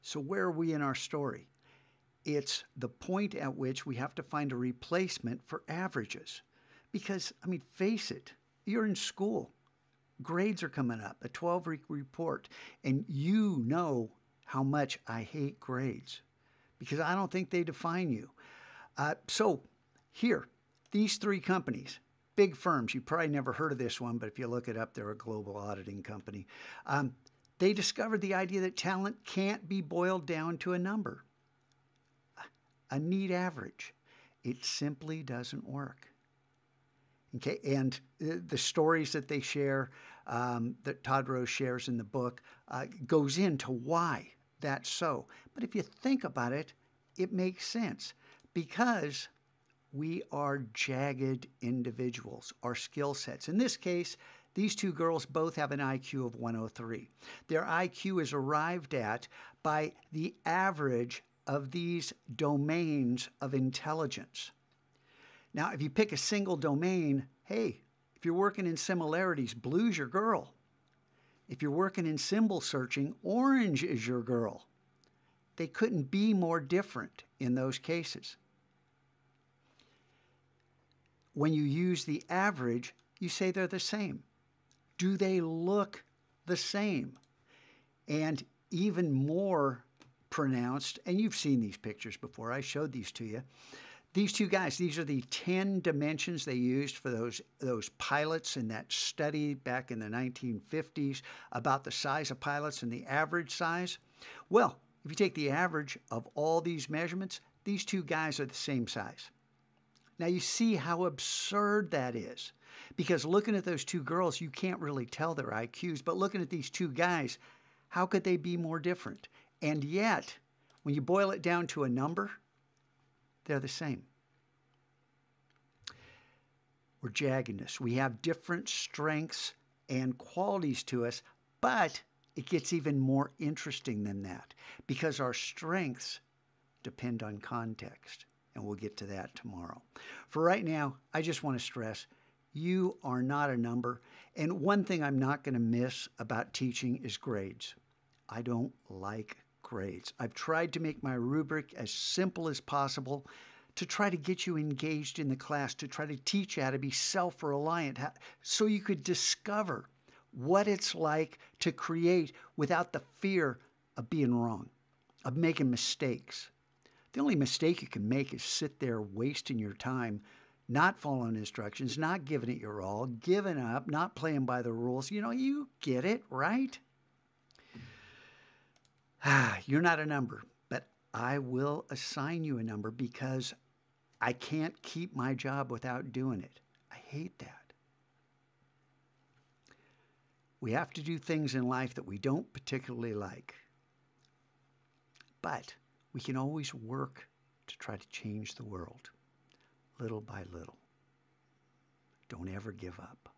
So where are we in our story? It's the point at which we have to find a replacement for averages. Because, I mean, face it, you're in school. Grades are coming up, a 12-week report, and you know how much I hate grades because I don't think they define you. So here, these three companies, big firms, you probably never heard of this one, but if you look it up, they're a global auditing company. They discovered the idea that talent can't be boiled down to a number, a neat average. It simply doesn't work. Okay, and the stories that they share, that Todd Rose shares in the book, goes into why that's so. But if you think about it, it makes sense because we are jagged individuals, our skill sets. In this case, these two girls both have an IQ of 103. Their IQ is arrived at by the average of these domains of intelligence. Now, if you pick a single domain, hey, if you're working in similarities, blue's your girl. If you're working in symbol searching, orange is your girl. They couldn't be more different in those cases. When you use the average, you say they're the same. Do they look the same? And even more pronounced, and you've seen these pictures before, I showed these to you. These two guys, these are the 10 dimensions they used for those pilots in that study back in the 1950s about the size of pilots and the average size. Well, if you take the average of all these measurements, these two guys are the same size. Now you see how absurd that is, because looking at those two girls, you can't really tell their IQs, but looking at these two guys, how could they be more different? And yet, when you boil it down to a number, they're the same. We're jaggedness. We have different strengths and qualities to us, but it gets even more interesting than that because our strengths depend on context, and we'll get to that tomorrow. For right now, I just want to stress, you are not a number, and one thing I'm not going to miss about teaching is grades. I don't like grades. I've tried to make my rubric as simple as possible to try to get you engaged in the class, to try to teach you how to be self-reliant, so you could discover what it's like to create without the fear of being wrong, of making mistakes. The only mistake you can make is sit there wasting your time, not following instructions, not giving it your all, giving up, not playing by the rules. You know, you get it, right? You're not a number, but I will assign you a number because I can't keep my job without doing it. I hate that. We have to do things in life that we don't particularly like, but we can always work to try to change the world, little by little. Don't ever give up.